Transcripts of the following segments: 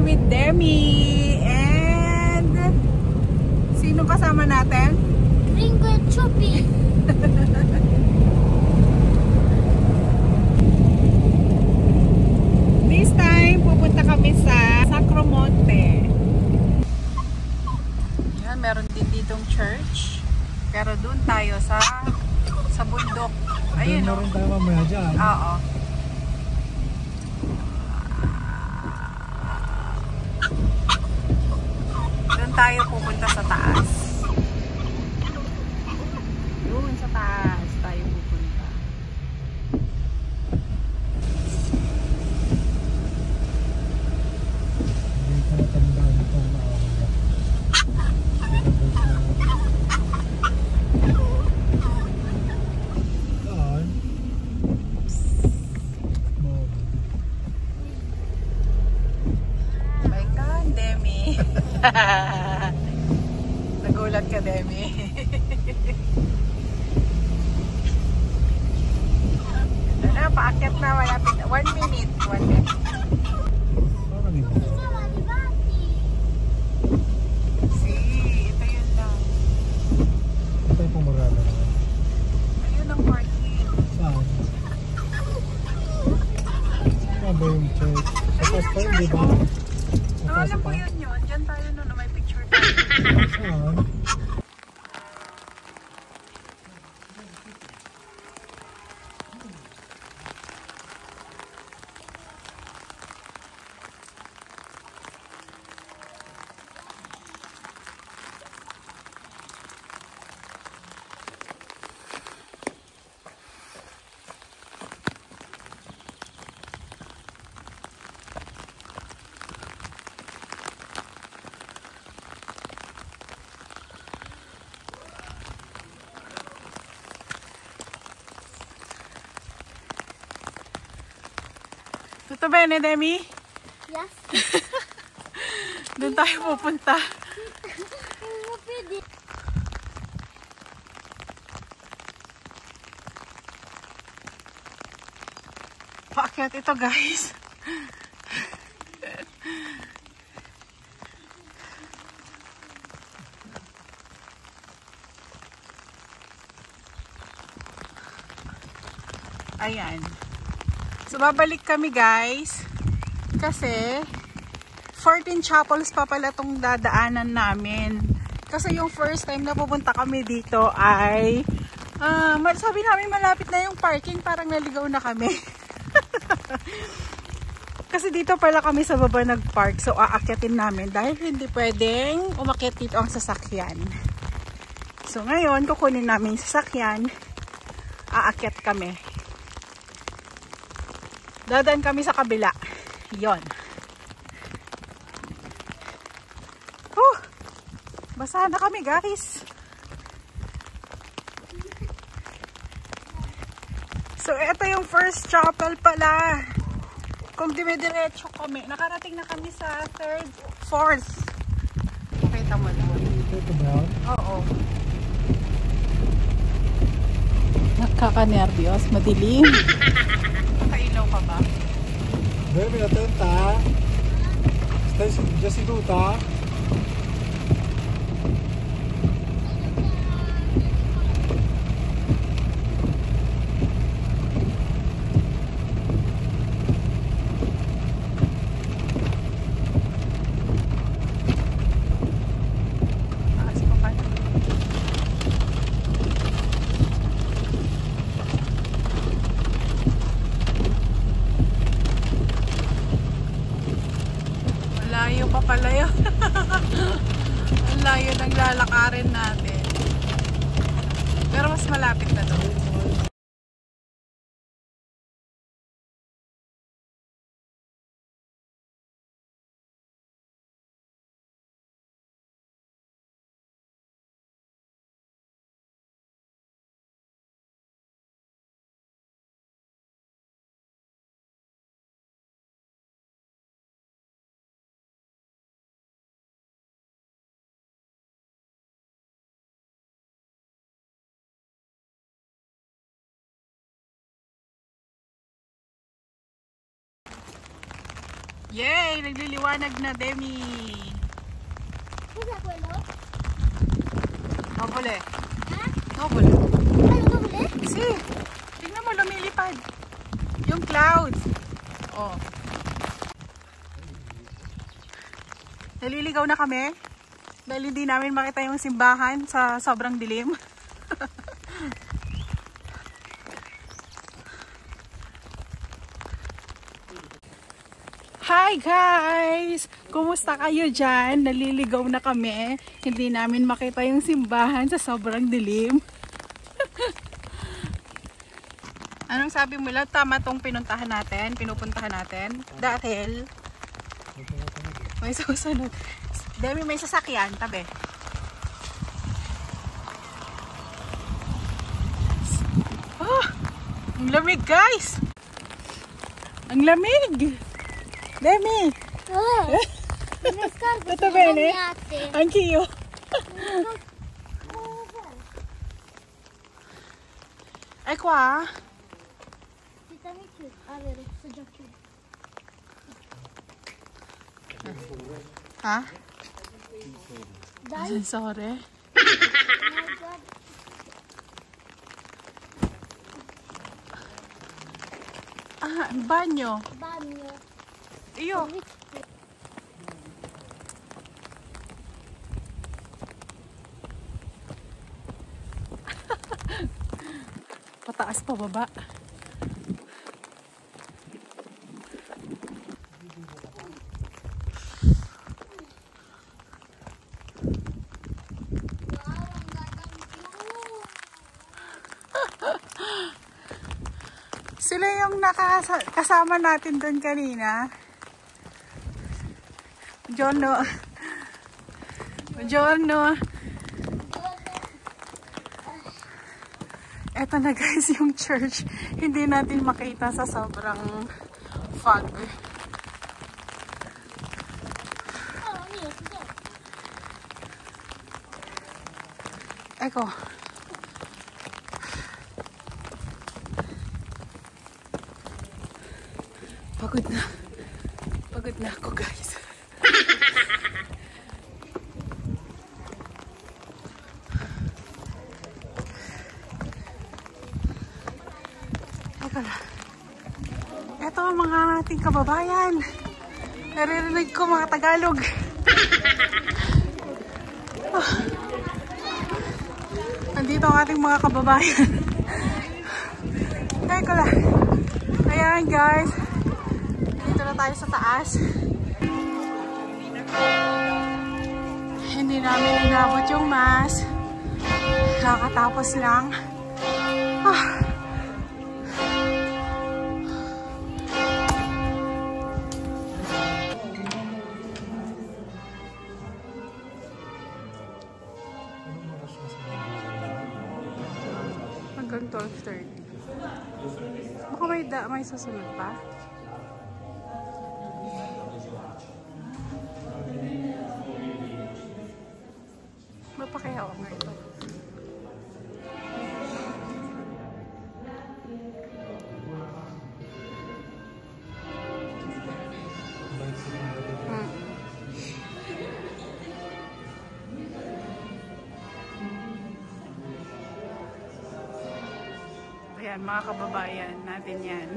with Demi. And sino kasama natin? Ringo at Choppy. This time, pupunta kami sa Sacromonte. Yan, meron din ditong church. Pero doon tayo sa bundok. Ayun, meron tayo mamaya dyan. Oo. Doon tayo pupunta sa taas. Doon sa taas tayo pupunta. Hindi ko natandaan ito na ako. Saan? My God, Demi. Nagulat ka, Demi. Ito na, paakyat na. Malapit na. 1 minute. 1 minute. Parang iba. See, ito yun lang. Ito yung pumarada naman. Ayun ang parking. Saan? Saan ba yung church? Sa taas pa yun, di ba? Sa taas Alam ko pa? yun yun. Diyan tayo nun na may picture tayo. Saan? Tutto bene, Demi? Yes. Doon tayo pupunta. Paakyat ito, guys. Ayan. So, babalik kami, guys. Kasi 14 chapels pa pala itong dadaanan namin. Kasi yung first time na pupunta kami dito ay sabi namin malapit na yung parking, parang naligaw na kami. Kasi dito pala kami sa baba nag-park, so aakyatin namin dahil hindi pwedeng umakyat dito ang sasakyan. So ngayon kukunin namin yung sasakyan, aakyat kami. Dadaan kami sa kabila. Yon. Basa na kami, guys. So, ito yung first chapel pala. Kung dumidiretso kami, nakarating na kami sa third, fourth. Pakita mo lang. Ito ba? Oo. Nakaka-nervyos, madilim. Nakailaw ka ba? Demi, attenta. Stai già seduta? Layo pa pala yun. Ang layo ng lalakarin natin. Pero mas malapit na doon. Yay! Nagliliwanag na, Demi. ¿Es abuelo? Nobole. ¿Ah? Nobole. ¿Algo doble? Si, tingnan mo, lumilipad. Yung clouds. Oh. Naliligaw na kami. Dahil hindi namin makita yung simbahan sa sobrang dilim. Hi guys! Kumusta kayo dyan? Naliligaw na kami. Hindi namin makita yung simbahan sa sobrang dilim. Anong sabi mo lang? Tama tong pinupuntahan natin. Dahil may susunod. Demi, may sasakyan. Tabi. Oh, ang lamig guys! Ang lamig! Demi! Oh, me scaldo. Tutto bene? Anch'io. È qua? Dammi più. Ah, vero, sto già più. Ha? Dai. Ascensore? Ah, bagno. Bagno. Io. Pataas pa baba. Sila yung kasama natin doon kanina. Buongiorno. Buongiorno. Eto na guys yung church. Hindi natin makita sa sobrang fog. Oh, mio, si vede. Eko. Pagod na. Pagod na ako guys. Teka lang. Ito ang mga ating kababayan. Naririnig ko mga Tagalog. Oh. Nandito ang ating mga kababayan. Teka lang. Ayan guys. Dito na tayo sa taas. Hindi namin inabot yung mass. Kakatapos lang. Ah. Hanggang 12:30. Baka may susunod pa. Mapakaya ako nga ito. Ayan, mga kababayan natin yan.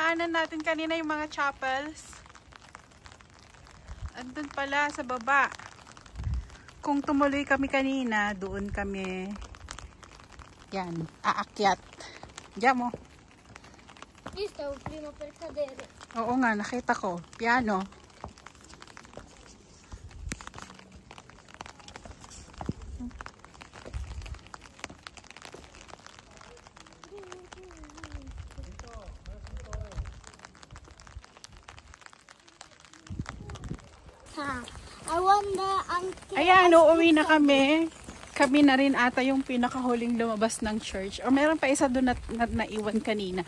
dinadaanan natin kanina yung mga chapels. Andun pala sa baba. Kung tumuloy kami kanina, doon kami. Yan, aakyat. Diyan mo. Listo, prima per cadere. Oo nga, nakita ko. Piano. Ha, I wonder ang Ayan, uuwi na kami. Kami na rin ata yung pinakahuling lumabas ng church. O meron pa isa doon na naiwan kanina.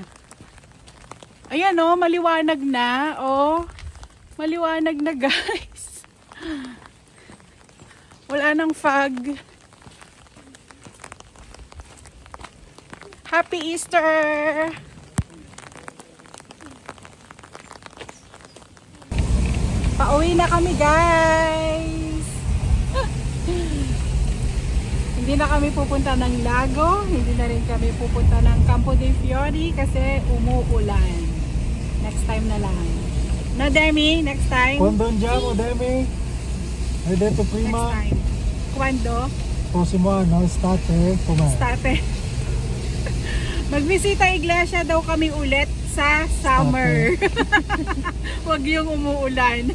Ayan o, maliwanag na. O, maliwanag na guys. Wala nang fog. Happy Easter! Pauwi na kami guys! Hindi na kami pupunta ng Lago, hindi na rin kami pupunta ng Campo dei Fiori kasi umuulan. Next time na lang. No, Demi? Next time? Quando andiamo, Demi? Hai detto Next prima? time. Quando? Prossimo anno, estate, com'è? State. Magbisita iglesia daw kami ulit sa summer. Huwag yung umuulan.